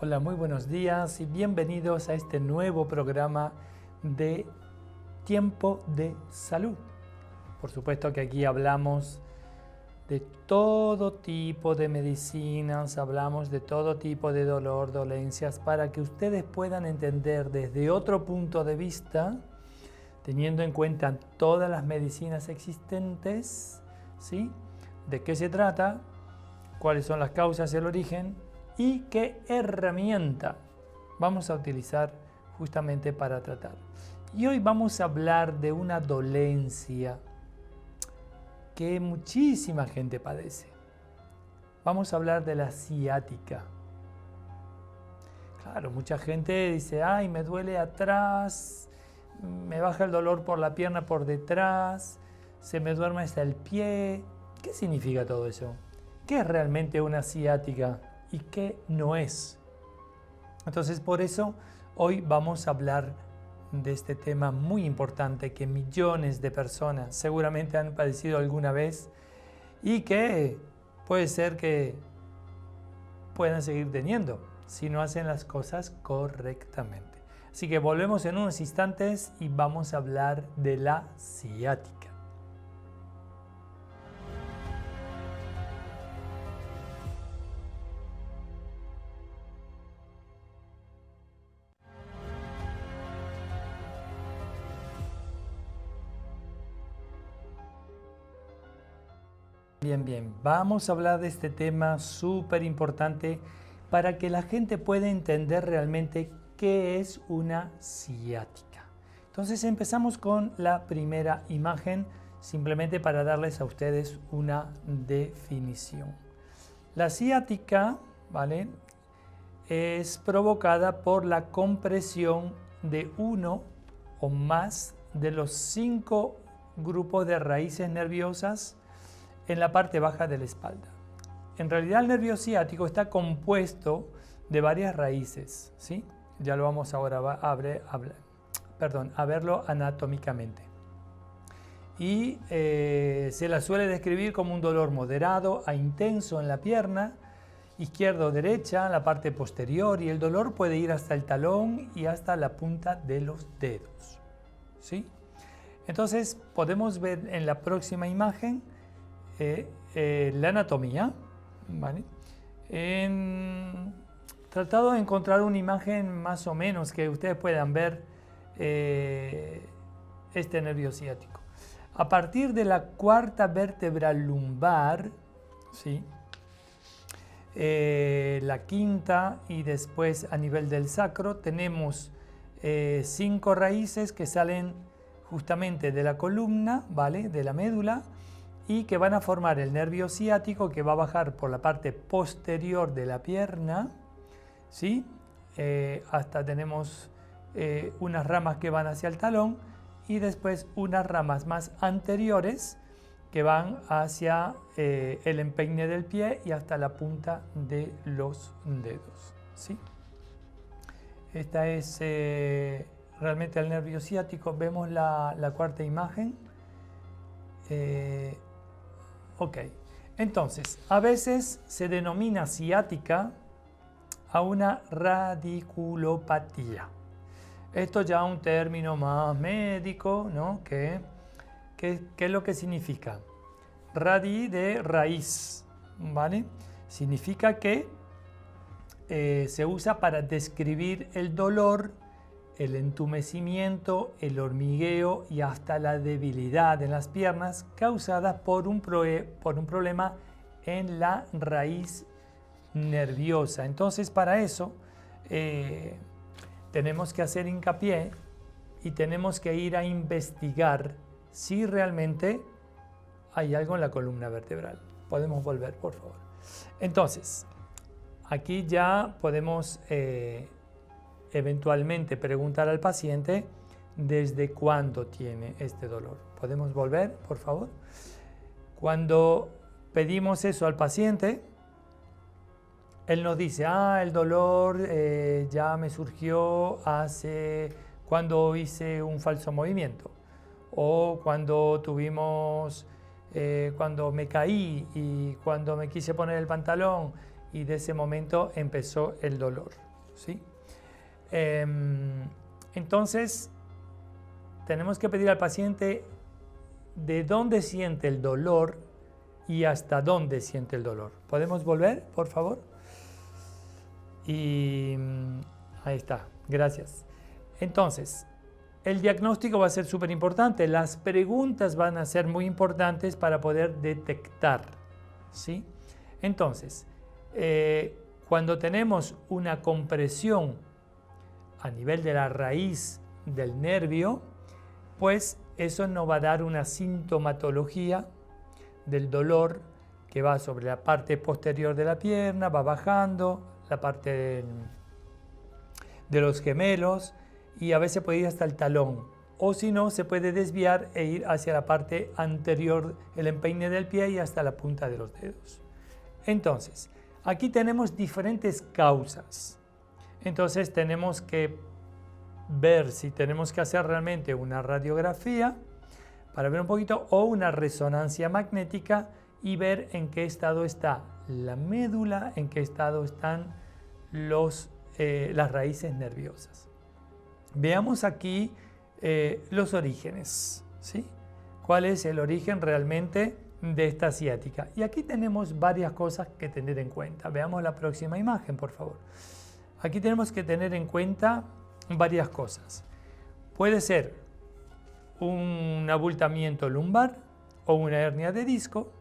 Hola, muy buenos días y bienvenidos a este nuevo programa de Tiempo de Salud. Por supuesto que aquí hablamos de todo tipo de medicinas, hablamos de todo tipo de dolor, dolencias, para que ustedes puedan entender desde otro punto de vista, teniendo en cuenta todas las medicinas existentes, ¿sí? De qué se trata, cuáles son las causas y el origen y qué herramienta vamos a utilizar justamente para tratar. Y hoy vamos a hablar de una dolencia que muchísima gente padece. Vamos a hablar de la ciática. Claro, mucha gente dice, ay, me duele atrás, me baja el dolor por la pierna por detrás, se me duerme hasta el pie. ¿Qué significa todo eso? ¿Qué es realmente una ciática y qué no es? Entonces, por eso hoy vamos a hablar de este tema muy importante que millones de personas seguramente han padecido alguna vez y que puede ser que puedan seguir teniendo si no hacen las cosas correctamente. Así que volvemos en unos instantes y vamos a hablar de la ciática. Bien, vamos a hablar de este tema súper importante para que la gente pueda entender realmente qué es una ciática. Entonces empezamos con la primera imagen, simplemente para darles a ustedes una definición. La ciática, ¿vale?, es provocada por la compresión de uno o más de los 5 grupos de raíces nerviosas en la parte baja de la espalda. En realidad el nervio ciático está compuesto de varias raíces, ¿sí? Ya lo vamos ahora a verlo anatómicamente. Y se la suele describir como un dolor moderado a intenso en la pierna, izquierda o derecha, la parte posterior, y el dolor puede ir hasta el talón y hasta la punta de los dedos, ¿sí? Entonces podemos ver en la próxima imagen la anatomía, ¿vale? Tratado de encontrar una imagen más o menos que ustedes puedan ver este nervio ciático. A partir de la cuarta vértebra lumbar, ¿sí?, la quinta y después a nivel del sacro tenemos 5 raíces que salen justamente de la columna, ¿vale?, de la médula, y que van a formar el nervio ciático que va a bajar por la parte posterior de la pierna, ¿sí? Hasta tenemos unas ramas que van hacia el talón y después unas ramas más anteriores que van hacia el empeine del pie y hasta la punta de los dedos, ¿sí? Esta es realmente el nervio ciático. Vemos la cuarta imagen. Ok, entonces, a veces se denomina ciática a una radiculopatía. Esto ya es un término más médico, ¿no? ¿Qué es lo que significa? Radi de raíz, ¿vale? Significa que se usa para describir el dolor, el entumecimiento, el hormigueo y hasta la debilidad en las piernas causadas por un problema en la raíz nerviosa. Entonces, para eso tenemos que hacer hincapié y tenemos que ir a investigar si realmente hay algo en la columna vertebral. Podemos volver, por favor. Entonces, aquí ya podemos eventualmente preguntar al paciente desde cuándo tiene este dolor. ¿Podemos volver, por favor? Cuando pedimos eso al paciente, él nos dice, el dolor ya me surgió cuando hice un falso movimiento, o cuando cuando me caí y cuando me quise poner el pantalón y de ese momento empezó el dolor. ¿sí? Entonces, tenemos que pedir al paciente de dónde siente el dolor y hasta dónde siente el dolor. ¿Podemos volver, por favor? Y ahí está, gracias. Entonces, el diagnóstico va a ser súper importante. Las preguntas van a ser muy importantes para poder detectar, ¿sí? Entonces, cuando tenemos una compresión a nivel de la raíz del nervio, pues eso nos va a dar una sintomatología del dolor que va sobre la parte posterior de la pierna, va bajando, la parte de los gemelos y a veces puede ir hasta el talón. O si no, se puede desviar e ir hacia la parte anterior, el empeine del pie y hasta la punta de los dedos. Entonces, aquí tenemos diferentes causas. Entonces tenemos que ver si tenemos que hacer realmente una radiografía para ver un poquito o una resonancia magnética y ver en qué estado está la médula, en qué estado están las raíces nerviosas. Veamos aquí los orígenes, ¿sí? ¿Cuál es el origen realmente de esta ciática? Y aquí tenemos varias cosas que tener en cuenta. Veamos la próxima imagen, por favor. Aquí tenemos que tener en cuenta varias cosas. Puede ser un abultamiento lumbar o una hernia de disco,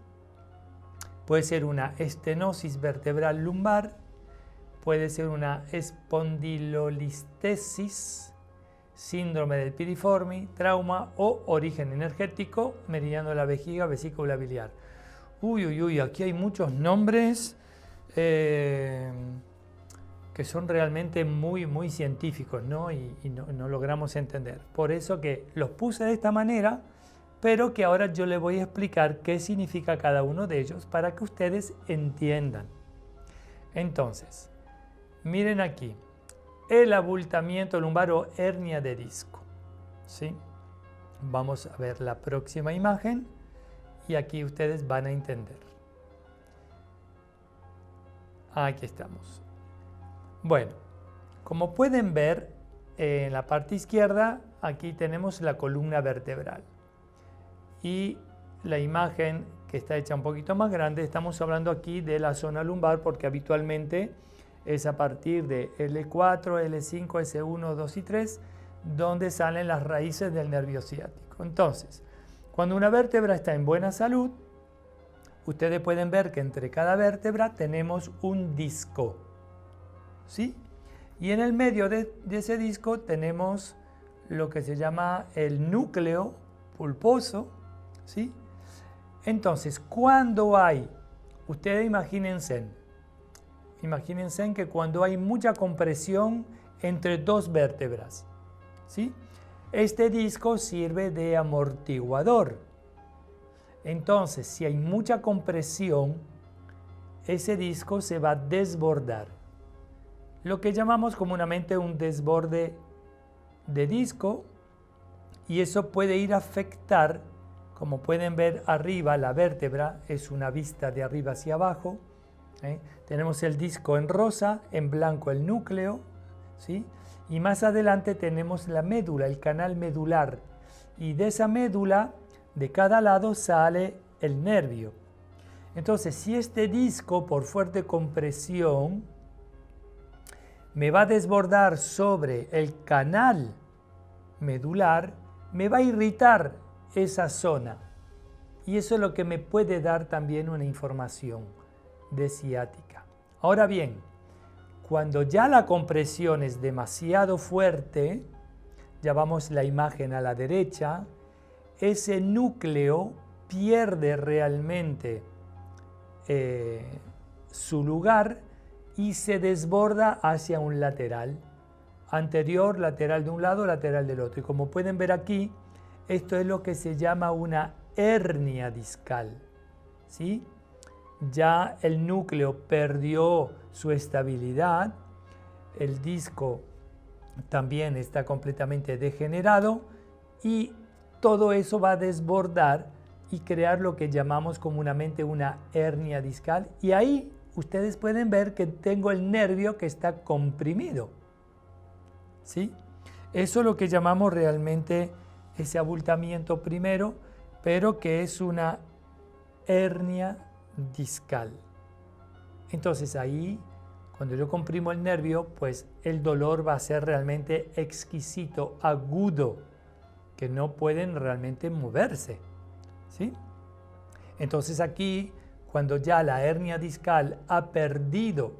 puede ser una estenosis vertebral lumbar, puede ser una espondilolistesis, síndrome del piriformi, trauma o origen energético, meridiano de la vejiga, vesícula biliar. Aquí hay muchos nombres que son realmente muy científicos, ¿no? Y no logramos entender. Por eso que los puse de esta manera, pero que ahora yo les voy a explicar qué significa cada uno de ellos para que ustedes entiendan. Entonces, miren aquí, el abultamiento lumbar o hernia de disco, ¿sí? Vamos a ver la próxima imagen y aquí ustedes van a entender. Aquí estamos. Bueno, como pueden ver en la parte izquierda, aquí tenemos la columna vertebral. Y la imagen que está hecha un poquito más grande, estamos hablando aquí de la zona lumbar porque habitualmente es a partir de L4, L5, S1, 2 y 3, donde salen las raíces del nervio ciático. Entonces, cuando una vértebra está en buena salud, ustedes pueden ver que entre cada vértebra tenemos un disco, ¿sí? Y en el medio de ese disco tenemos lo que se llama el núcleo pulposo, ¿sí? Entonces, cuando hay, ustedes imagínense que cuando hay mucha compresión entre dos vértebras, ¿sí? Este disco sirve de amortiguador. Entonces, si hay mucha compresión, ese disco se va a desbordar. Lo que llamamos comúnmente un desborde de disco, y eso puede ir a afectar, como pueden ver arriba, la vértebra es una vista de arriba hacia abajo. Tenemos el disco en rosa, en blanco el núcleo, ¿sí? Y más adelante tenemos la médula, el canal medular, y de esa médula, de cada lado sale el nervio. Entonces, si este disco por fuerte compresión me va a desbordar sobre el canal medular, me va a irritar esa zona. Y eso es lo que me puede dar también una información de ciática. Ahora bien, cuando ya la compresión es demasiado fuerte, ya vamos la imagen a la derecha, ese núcleo pierde realmente su lugar y se desborda hacia un lateral, anterior, lateral de un lado, lateral del otro. Y como pueden ver aquí, esto es lo que se llama una hernia discal, ¿sí? Ya el núcleo perdió su estabilidad, el disco también está completamente degenerado y todo eso va a desbordar y crear lo que llamamos comúnmente una hernia discal, y ahí ustedes pueden ver que tengo el nervio que está comprimido, ¿sí? Eso es lo que llamamos realmente ese abultamiento primero, pero que es una hernia discal. Entonces ahí, cuando yo comprimo el nervio, pues el dolor va a ser realmente exquisito, agudo, que no pueden realmente moverse, ¿sí? Entonces aquí, cuando ya la hernia discal ha perdido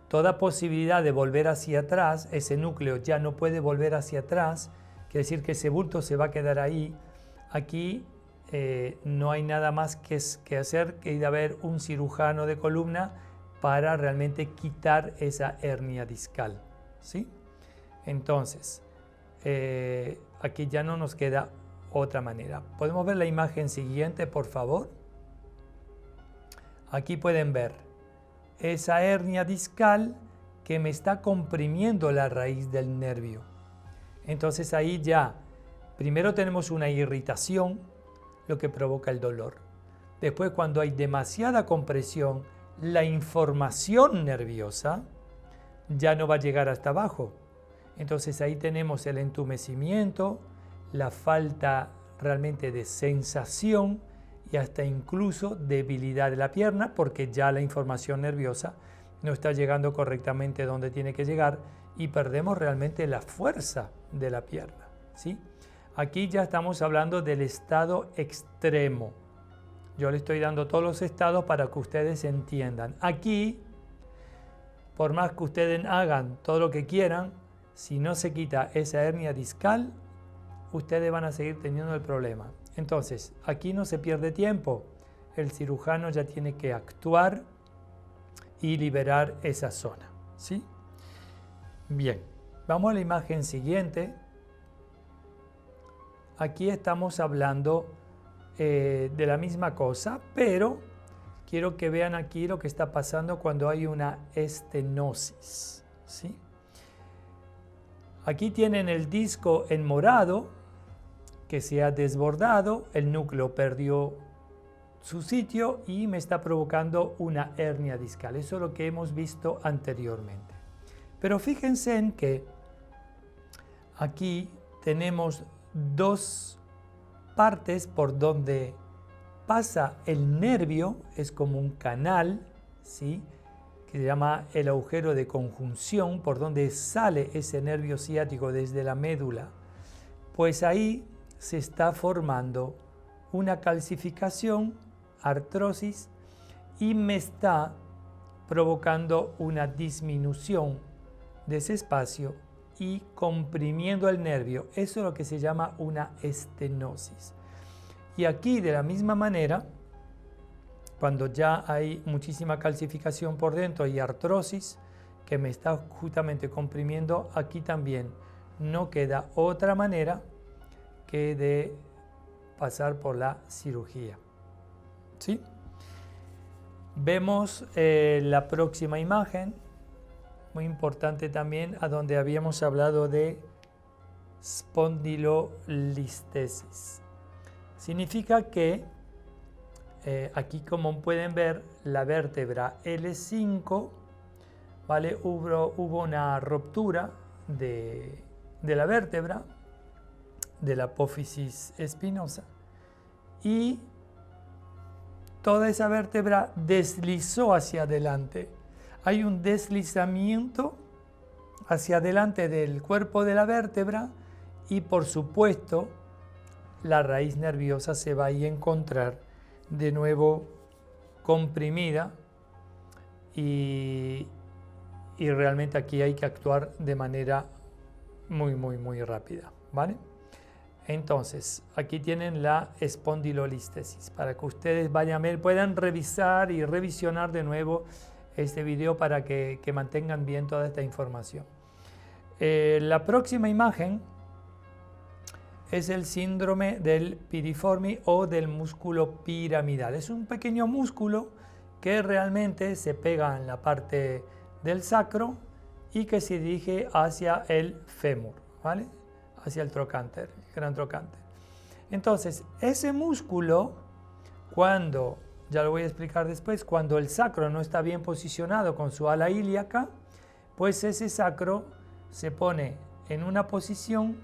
toda posibilidad de volver hacia atrás, ese núcleo ya no puede volver hacia atrás, quiere decir que ese bulto se va a quedar ahí. Aquí no hay nada más que hacer que ir a ver un cirujano de columna para realmente quitar esa hernia discal, ¿sí? Entonces, aquí ya no nos queda otra manera. ¿Podemos ver la imagen siguiente, por favor? Aquí pueden ver esa hernia discal que me está comprimiendo la raíz del nervio. Entonces ahí ya, primero tenemos una irritación, lo que provoca el dolor. Después, cuando hay demasiada compresión, la información nerviosa ya no va a llegar hasta abajo. Entonces ahí tenemos el entumecimiento, la falta realmente de sensación y hasta incluso debilidad de la pierna, porque ya la información nerviosa no está llegando correctamente donde tiene que llegar y perdemos realmente la fuerza de la pierna, ¿sí? Aquí ya estamos hablando del estado extremo. Yo le estoy dando todos los estados para que ustedes entiendan. Aquí, por más que ustedes hagan todo lo que quieran, si no se quita esa hernia discal, ustedes van a seguir teniendo el problema. Entonces, aquí no se pierde tiempo. El cirujano ya tiene que actuar y liberar esa zona, ¿sí? Bien, vamos a la imagen siguiente. Aquí estamos hablando de la misma cosa, pero quiero que vean aquí lo que está pasando cuando hay una estenosis, ¿sí? Aquí tienen el disco en morado que se ha desbordado, el núcleo perdió su sitio y me está provocando una hernia discal. Eso es lo que hemos visto anteriormente. Pero fíjense en que aquí tenemos dos partes por donde pasa el nervio, es como un canal, ¿sí?, que se llama el agujero de conjunción, por donde sale ese nervio ciático desde la médula. Pues ahí se está formando una calcificación, artrosis, y me está provocando una disminución de ese espacio y comprimiendo el nervio. Eso es lo que se llama una estenosis. Y aquí, de la misma manera, cuando ya hay muchísima calcificación por dentro y artrosis que me está justamente comprimiendo, aquí también no queda otra manera que de pasar por la cirugía, ¿sí? Vemos la próxima imagen, muy importante también, a donde habíamos hablado de espondilolistesis. Significa que aquí, como pueden ver, la vértebra L5, ¿vale? Hubo una ruptura de la vértebra, de la apófisis espinosa, y toda esa vértebra deslizó hacia adelante. Hay un deslizamiento hacia adelante del cuerpo de la vértebra y, por supuesto, la raíz nerviosa se va a encontrar de nuevo comprimida y realmente aquí hay que actuar de manera muy rápida, ¿vale? Entonces, aquí tienen la espondilolistesis para que ustedes vayan a ver, puedan revisar y revisionar de nuevo este video para que mantengan bien toda esta información. La próxima imagen es el síndrome del piriformi o del músculo piramidal. Es un pequeño músculo que realmente se pega en la parte del sacro y que se dirige hacia el fémur, ¿vale? Hacia el trocánter, el gran trocánter. Entonces, ese músculo, cuando ya lo voy a explicar después, cuando el sacro no está bien posicionado con su ala ilíaca, pues ese sacro se pone en una posición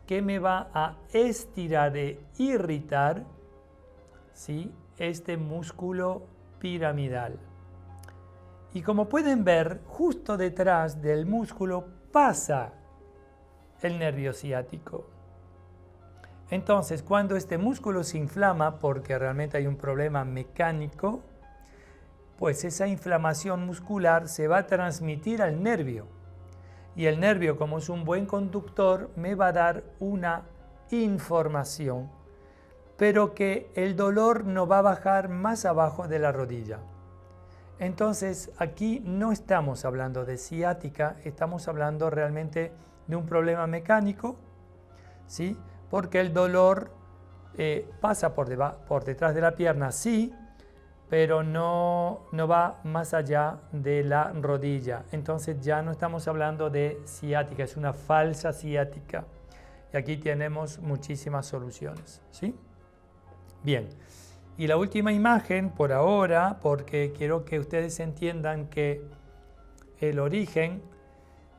que me va a estirar e irritar, ¿sí?, este músculo piramidal. Y como pueden ver, justo detrás del músculo pasa el nervio ciático. Entonces, cuando este músculo se inflama, porque realmente hay un problema mecánico, pues esa inflamación muscular se va a transmitir al nervio. Y el nervio, como es un buen conductor, me va a dar una información, pero que el dolor no va a bajar más abajo de la rodilla. Entonces, aquí no estamos hablando de ciática, estamos hablando realmente de un problema mecánico, ¿sí?, porque el dolor pasa por detrás de la pierna, sí, pero no va más allá de la rodilla. Entonces ya no estamos hablando de ciática, es una falsa ciática. Y aquí tenemos muchísimas soluciones, ¿sí? Bien, y la última imagen por ahora, porque quiero que ustedes entiendan que el origen,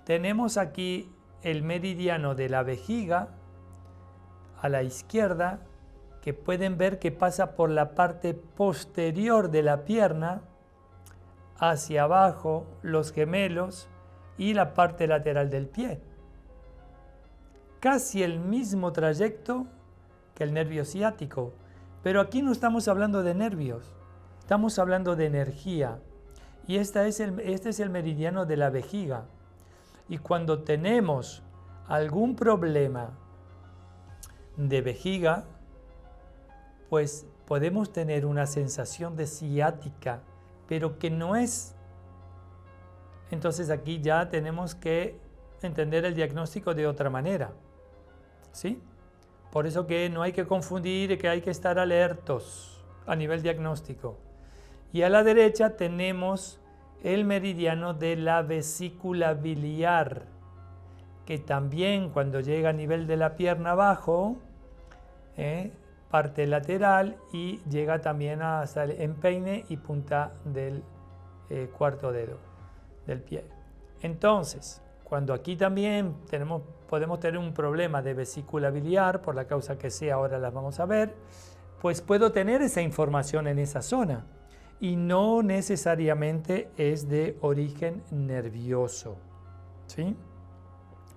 tenemos aquí el meridiano de la vejiga a la izquierda, que pueden ver que pasa por la parte posterior de la pierna, hacia abajo, los gemelos y la parte lateral del pie. Casi el mismo trayecto que el nervio ciático, pero aquí no estamos hablando de nervios, estamos hablando de energía. Y este es el meridiano de la vejiga. Y cuando tenemos algún problema de vejiga, pues podemos tener una sensación de ciática, pero que no es. Entonces aquí ya tenemos que entender el diagnóstico de otra manera, ¿sí? Por eso que no hay que confundir, que hay que estar alertos a nivel diagnóstico. Y a la derecha tenemos el meridiano de la vesícula biliar, que también cuando llega a nivel de la pierna abajo, parte lateral, y llega también hasta el empeine y punta del cuarto dedo del pie. Entonces, cuando aquí también podemos tener un problema de vesícula biliar, por la causa que sea, ahora las vamos a ver, pues puedo tener esa información en esa zona y no necesariamente es de origen nervioso, ¿sí?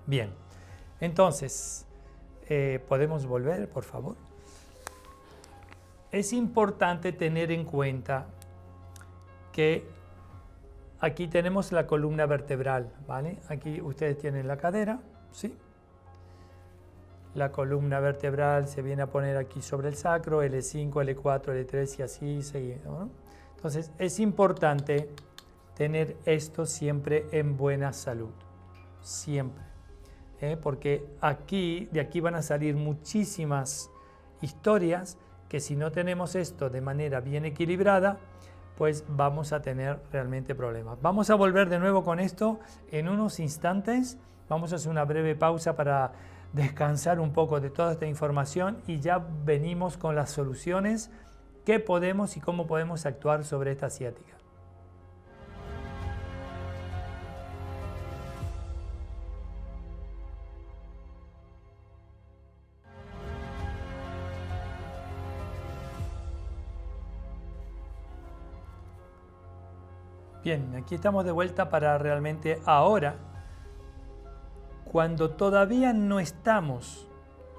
Bien, entonces, ¿podemos volver, por favor? Es importante tener en cuenta que aquí tenemos la columna vertebral, ¿vale? Aquí ustedes tienen la cadera, ¿sí? La columna vertebral se viene a poner aquí sobre el sacro, L5, L4, L3 y así seguido, ¿no? Entonces, es importante tener esto siempre en buena salud, siempre. Porque de aquí van a salir muchísimas historias que si no tenemos esto de manera bien equilibrada, pues vamos a tener realmente problemas. Vamos a volver de nuevo con esto en unos instantes. Vamos a hacer una breve pausa para descansar un poco de toda esta información y ya venimos con las soluciones que podemos y cómo podemos actuar sobre esta ciática. Bien, aquí estamos de vuelta para realmente ahora, cuando todavía no estamos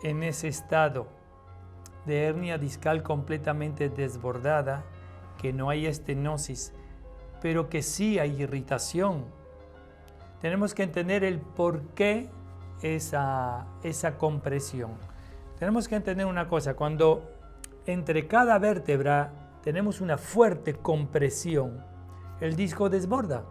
en ese estado de hernia discal completamente desbordada, que no hay estenosis, pero que sí hay irritación. Tenemos que entender el por qué esa compresión. Tenemos que entender una cosa, cuando entre cada vértebra tenemos una fuerte compresión, el disco desborda.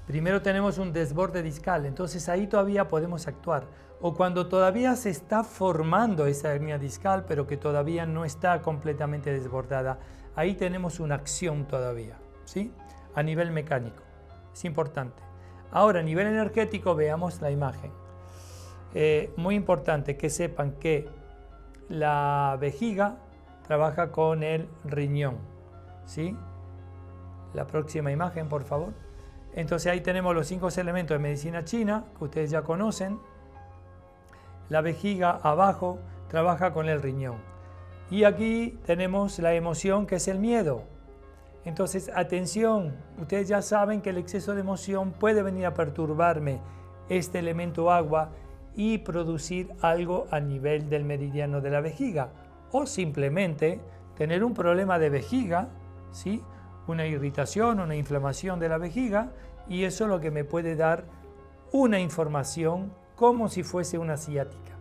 Primero tenemos un desborde discal, entonces ahí todavía podemos actuar. O cuando todavía se está formando esa hernia discal, pero que todavía no está completamente desbordada, ahí tenemos una acción todavía, ¿sí? A nivel mecánico, es importante. Ahora, a nivel energético, veamos la imagen. Muy importante que sepan que la vejiga trabaja con el riñón, ¿sí? La próxima imagen, por favor. Entonces ahí tenemos los 5 elementos de medicina china, que ustedes ya conocen. La vejiga abajo trabaja con el riñón. Y aquí tenemos la emoción, que es el miedo. Entonces, atención, ustedes ya saben que el exceso de emoción puede venir a perturbarme este elemento agua y producir algo a nivel del meridiano de la vejiga. O simplemente tener un problema de vejiga, ¿sí? Una irritación, una inflamación de la vejiga, y eso es lo que me puede dar una información como si fuese una ciática.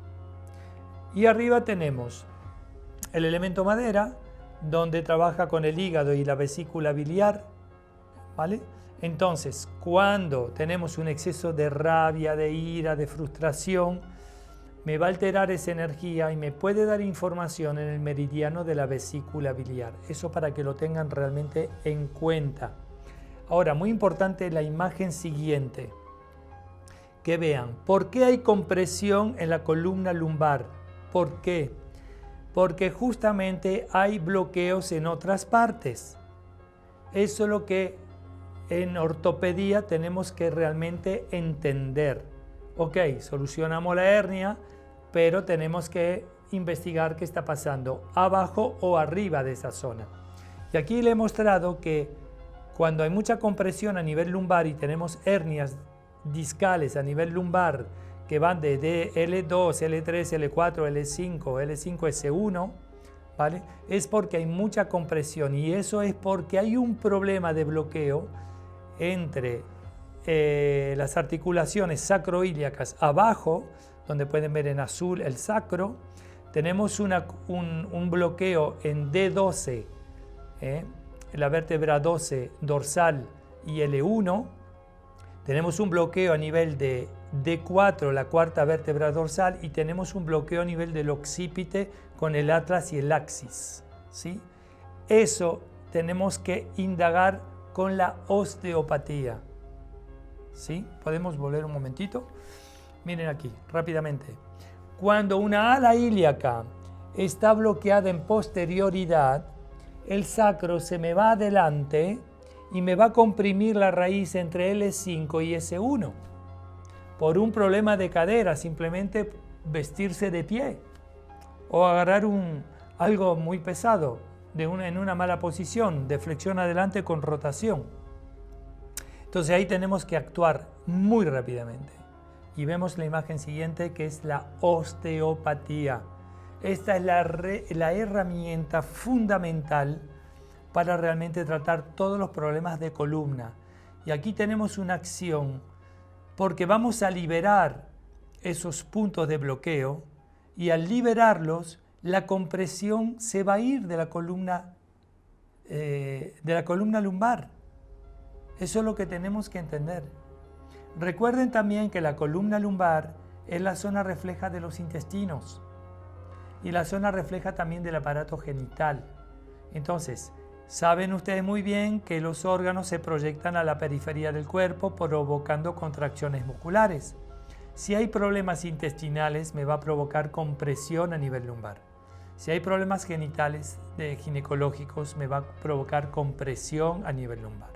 Y arriba tenemos el elemento madera, donde trabaja con el hígado y la vesícula biliar, ¿vale? Entonces, cuando tenemos un exceso de rabia, de ira, de frustración, me va a alterar esa energía y me puede dar información en el meridiano de la vesícula biliar. Eso para que lo tengan realmente en cuenta. Ahora, muy importante la imagen siguiente. Que vean, ¿por qué hay compresión en la columna lumbar? ¿Por qué? Porque justamente hay bloqueos en otras partes. Eso es lo que en ortopedia tenemos que realmente entender. Ok, solucionamos la hernia, pero tenemos que investigar qué está pasando abajo o arriba de esa zona. Y aquí le he mostrado que cuando hay mucha compresión a nivel lumbar y tenemos hernias discales a nivel lumbar que van de L2, L3, L4, L5, L5, S1, ¿vale? Es porque hay mucha compresión, y eso es porque hay un problema de bloqueo entre las articulaciones sacroiliacas abajo, donde pueden ver en azul el sacro. Tenemos un bloqueo en D12, la vértebra 12 dorsal y L1. Tenemos un bloqueo a nivel de D4, la cuarta vértebra dorsal, y tenemos un bloqueo a nivel del occipite con el atlas y el axis, ¿sí? Eso tenemos que indagar con la osteopatía, ¿sí? Podemos volver un momentito. Miren aquí, rápidamente. Cuando una ala ilíaca está bloqueada en posterioridad, el sacro se me va adelante y me va a comprimir la raíz entre L5 y S1 por un problema de cadera, simplemente vestirse de pie o agarrar algo muy pesado en una mala posición, de flexión adelante con rotación. Entonces ahí tenemos que actuar muy rápidamente. Y vemos la imagen siguiente, que es la osteopatía. Esta es la herramienta fundamental para realmente tratar todos los problemas de columna. Y aquí tenemos una acción, porque vamos a liberar esos puntos de bloqueo, y al liberarlos, la compresión se va a ir de la columna lumbar. Eso es lo que tenemos que entender. Recuerden también que la columna lumbar es la zona refleja de los intestinos y la zona refleja también del aparato genital. Entonces, saben ustedes muy bien que los órganos se proyectan a la periferia del cuerpo provocando contracciones musculares. Si hay problemas intestinales, me va a provocar compresión a nivel lumbar. Si hay problemas genitales ginecológicos, me va a provocar compresión a nivel lumbar.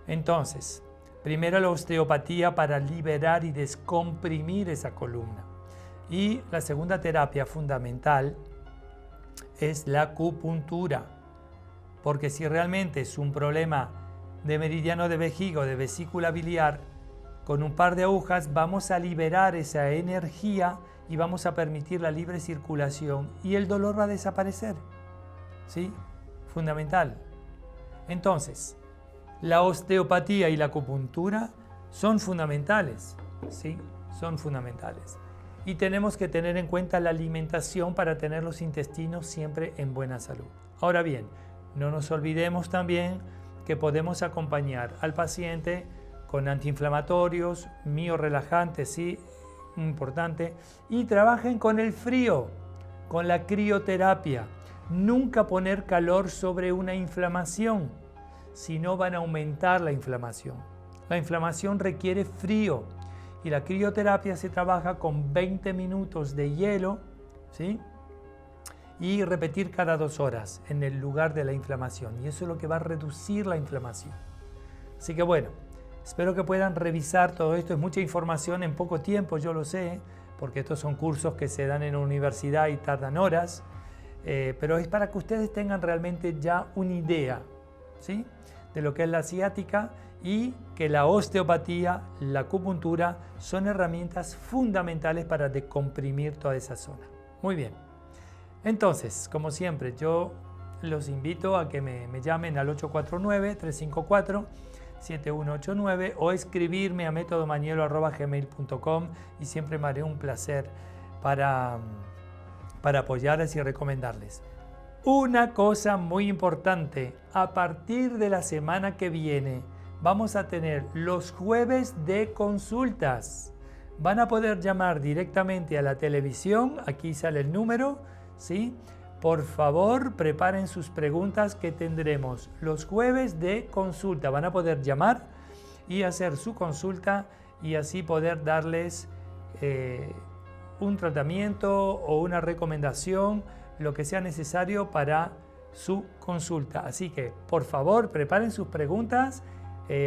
Entonces, primero la osteopatía para liberar y descomprimir esa columna. Y la segunda terapia fundamental es la acupuntura. Porque si realmente es un problema de meridiano de vejiga o de vesícula biliar, con un par de agujas vamos a liberar esa energía y vamos a permitir la libre circulación y el dolor va a desaparecer. ¿Sí? Fundamental. Entonces, la osteopatía y la acupuntura son fundamentales, ¿sí? Son fundamentales. Y tenemos que tener en cuenta la alimentación para tener los intestinos siempre en buena salud. Ahora bien, no nos olvidemos también que podemos acompañar al paciente con antiinflamatorios, miorelajantes, sí, importante, y trabajen con el frío, con la crioterapia. Nunca poner calor sobre una inflamación, si no van a aumentar la inflamación. La inflamación requiere frío y la crioterapia se trabaja con 20 minutos de hielo, ¿sí? y repetir cada 2 horas en el lugar de la inflamación. Y eso es lo que va a reducir la inflamación. Así que bueno, espero que puedan revisar todo esto. Es mucha información en poco tiempo, yo lo sé, porque estos son cursos que se dan en la universidad y tardan horas. Pero es para que ustedes tengan realmente ya una idea, ¿sí?, de lo que es la ciática y que la osteopatía, la acupuntura son herramientas fundamentales para decomprimir toda esa zona. Muy bien. Entonces, como siempre, yo los invito a que me llamen al 849-354-7189 o escribirme a metodomanielo@gmail.com y siempre me haré un placer para apoyarles y recomendarles. Una cosa muy importante, a partir de la semana que viene vamos a tener los jueves de consultas. Van a poder llamar directamente a la televisión, aquí sale el número, ¿sí? Por favor, preparen sus preguntas que tendremos los jueves de consulta. Van a poder llamar y hacer su consulta y así poder darles un tratamiento o una recomendación, lo que sea necesario para su consulta. Así que, por favor, preparen sus preguntas,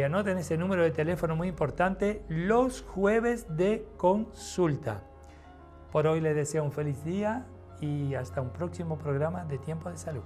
anoten ese número de teléfono muy importante, los jueves de consulta. Por hoy les deseo un feliz día y hasta un próximo programa de Tiempo de Salud.